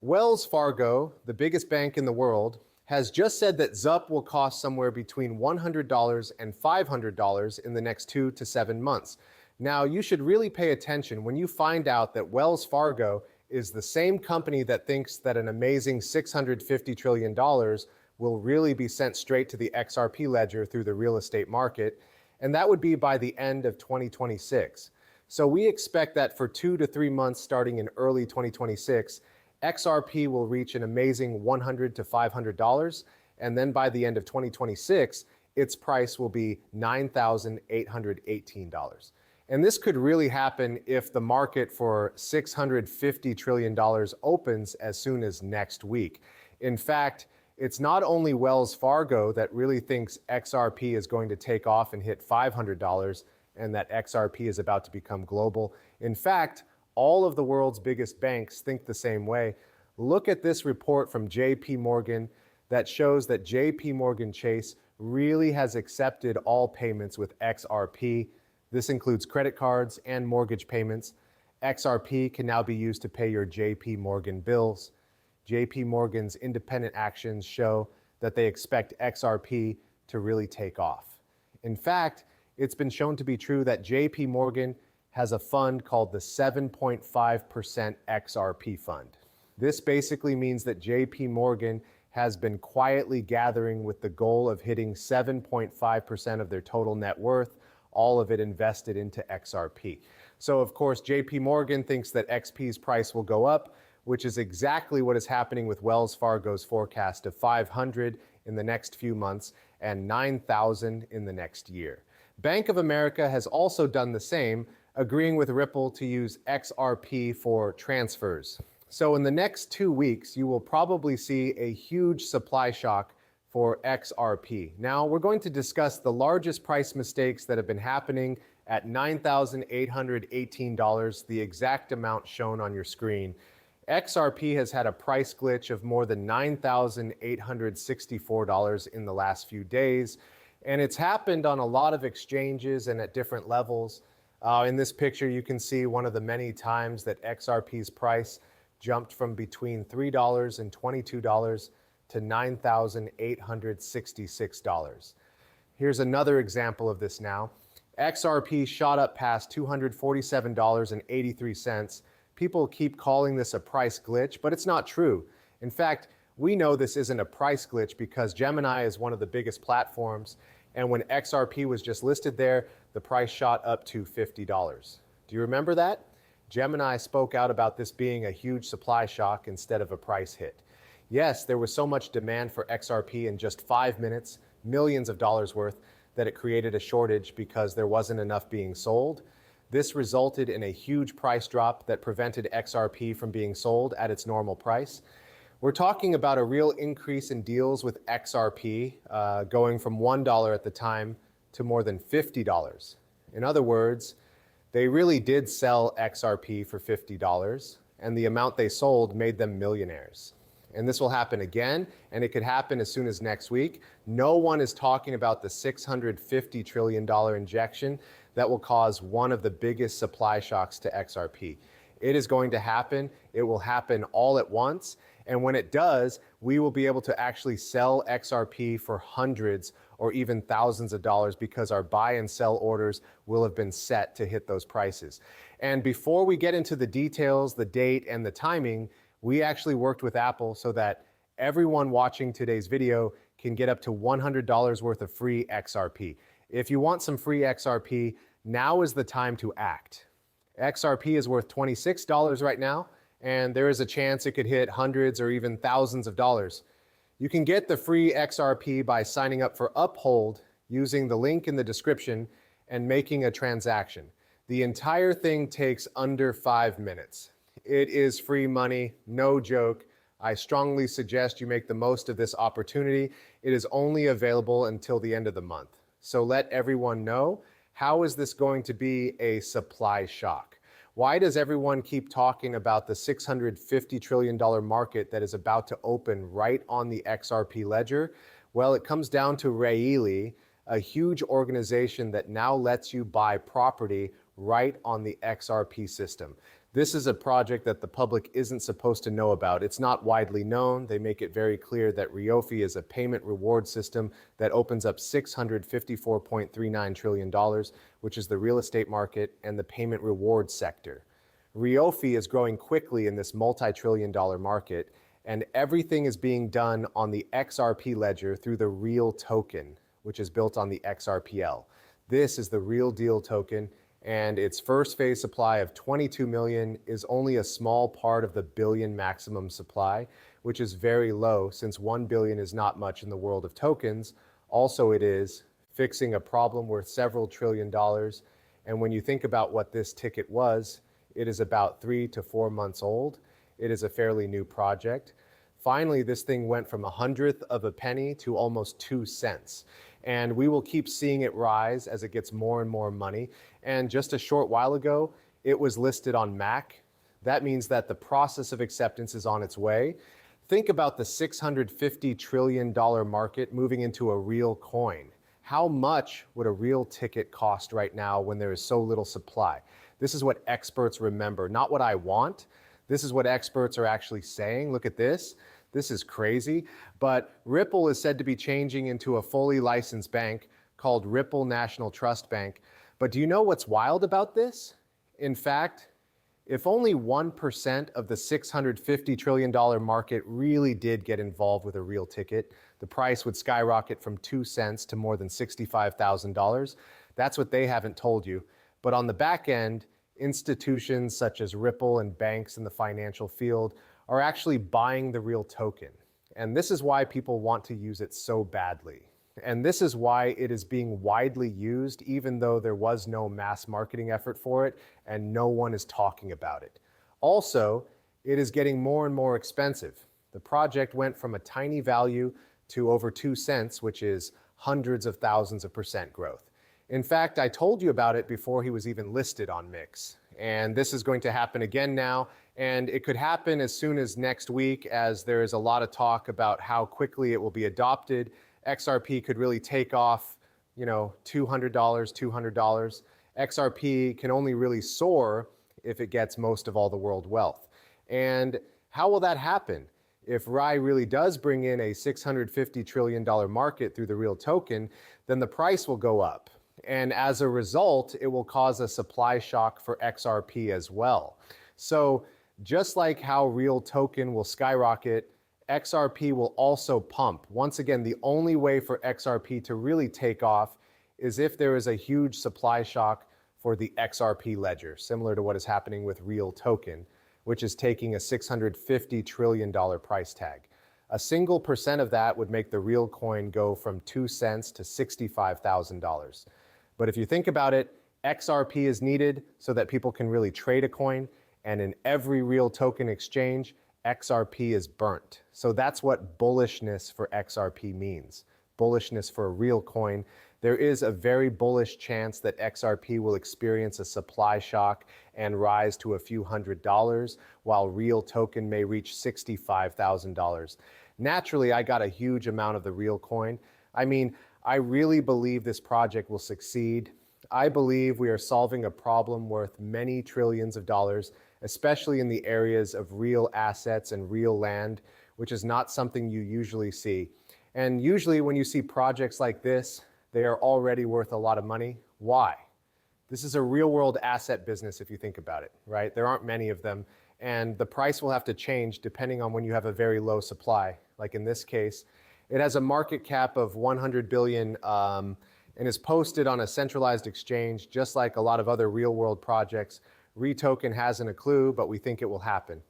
Wells Fargo, the biggest bank in the world, has just said that XRP will cost somewhere between $100 and $500 in the next 2 to 7 months. Now, you should really pay attention when you find out that Wells Fargo is the same company that thinks that an amazing $650 trillion will really be sent straight to the XRP ledger through the real estate market, and that would be by the end of 2026. So we expect that for 2 to 3 months starting in early 2026, XRP will reach an amazing $100 to $500, and then by the end of 2026, its price will be $9,818. And this could really happen if the market for $650 trillion opens as soon as next week. In fact, it's not only Wells Fargo that really thinks XRP is going to take off and hit $500 and that XRP is about to become global. In fact, all of the world's biggest banks think the same way. Look at this report from JP Morgan that shows that JP Morgan Chase really has accepted all payments with XRP. This includes credit cards and mortgage payments. XRP can now be used to pay your JP Morgan bills. JP Morgan's independent actions show that they expect XRP to really take off. In fact, it's been shown to be true that JP Morgan has a fund called the 7.5% XRP fund. This basically means that JP Morgan has been quietly gathering with the goal of hitting 7.5% of their total net worth, all of it invested into XRP. So of course, JP Morgan thinks that XP's price will go up, which is exactly what is happening with Wells Fargo's forecast of 500 in the next few months and 9,000 in the next year. Bank of America has also done the same, agreeing with Ripple to use XRP for transfers. So in the next 2 weeks, you will probably see a huge supply shock for XRP. Now we're going to discuss the largest price mistakes that have been happening at $9,818, the exact amount shown on your screen. XRP has had a price glitch of more than $9,864 in the last few days, and it's happened on a lot of exchanges and at different levels. In this picture, you can see one of the many times that XRP's price jumped from between $3 and $22 to $9,866. Here's another example of this now. XRP shot up past $247.83. People keep calling this a price glitch, but it's not true. In fact, we know this isn't a price glitch because Gemini is one of the biggest platforms, and when XRP was just listed there, the price shot up to $50. Do you remember that? Gemini spoke out about this being a huge supply shock instead of a price hit. Yes, there was so much demand for XRP in just 5 minutes, millions of dollars worth, that it created a shortage because there wasn't enough being sold. This resulted in a huge price drop that prevented XRP from being sold at its normal price. We're talking about a real increase in deals with XRP, going from $1 at the time to more than $50. In other words, they really did sell XRP for $50, and the amount they sold made them millionaires. And this will happen again, and it could happen as soon as next week. No one is talking about the $650 trillion injection that will cause one of the biggest supply shocks to XRP. It is going to happen. It will happen all at once. And when it does, we will be able to actually sell XRP for hundreds or even thousands of dollars because our buy and sell orders will have been set to hit those prices. And before we get into the details, the date, and the timing, we actually worked with Apple so that everyone watching today's video can get up to $100 worth of free XRP. If you want some free XRP, now is the time to act. XRP is worth $26 right now, and there is a chance it could hit hundreds or even thousands of dollars. You can get the free XRP by signing up for Uphold using the link in the description and making a transaction. The entire thing takes under 5 minutes. It is free money, no joke. I strongly suggest you make the most of this opportunity. It is only available until the end of the month. So let everyone know, how is this going to be a supply shock? Why does everyone keep talking about the $650 trillion market that is about to open right on the XRP ledger? Well, it comes down to Reilly, a huge organization that now lets you buy property right on the XRP system. This is a project that the public isn't supposed to know about. It's not widely known. They make it very clear that Ryofi is a payment reward system that opens up $654.39 trillion, which is the real estate market and the payment reward sector. Ryofi is growing quickly in this multi-trillion-dollar market, and everything is being done on the XRP ledger through the real token, which is built on the XRPL. This is the real deal token, and its first phase supply of 22 million is only a small part of the billion maximum supply, which is very low since 1 billion is not much in the world of tokens. Also, it is fixing a problem worth several $1 trillion. And when you think about what this ticket was, it is about 3 to 4 months old. It is a fairly new project. Finally, this thing went from 1/100th of a penny to almost 2 cents. And we will keep seeing it rise as it gets more and more money. And just a short while ago, it was listed on MAC. That means that the process of acceptance is on its way. Think about the $650 trillion market moving into a real coin. How much would a real ticket cost right now when there is so little supply? This is what experts remember, not what I want. This is what experts are actually saying. Look at this. This is crazy. But Ripple is said to be changing into a fully licensed bank called Ripple National Trust Bank. But do you know what's wild about this? In fact, if only 1% of the $650 trillion market really did get involved with a real ticket, the price would skyrocket from 2 cents to more than $65,000. That's what they haven't told you. But on the back end, institutions such as Ripple and banks in the financial field are actually buying the real token. And this is why people want to use it so badly. And this is why it is being widely used, even though there was no mass marketing effort for it and no one is talking about it. Also, it is getting more and more expensive. The project went from a tiny value to over 2 cents, which is hundreds of thousands of percent growth. In fact, I told you about it before he was even listed on Mix. And this is going to happen again now. And it could happen as soon as next week, as there is a lot of talk about how quickly it will be adopted. XRP could really take off, $200, $200. XRP can only really soar if it gets most of all the world wealth. And how will that happen? If RAI really does bring in a $650 trillion market through the real token, then the price will go up. And as a result, it will cause a supply shock for XRP as well. So just like how real token will skyrocket, XRP will also pump. Once again, the only way for XRP to really take off is if there is a huge supply shock for the XRP ledger, similar to what is happening with real token, which is taking a $650 trillion price tag. A single percent of that would make the real coin go from 2 cents to $65,000. But if you think about it, XRP is needed so that people can really trade a coin, and in every real token exchange, XRP is burnt. So that's what bullishness for XRP means. Bullishness for a real coin. There is a very bullish chance that XRP will experience a supply shock and rise to a few $100s, while real token may reach $65,000. Naturally, I got a huge amount of the real coin. I really believe this project will succeed. I believe we are solving a problem worth many trillions of dollars, especially in the areas of real assets and real land, which is not something you usually see. And usually when you see projects like this, they are already worth a lot of money. Why? This is a real world asset business if you think about it, right? There aren't many of them, and the price will have to change depending on when you have a very low supply. Like in this case, it has a market cap of 100 billion and is posted on a centralized exchange, just like a lot of other real world projects. Retoken hasn't a clue, but we think it will happen.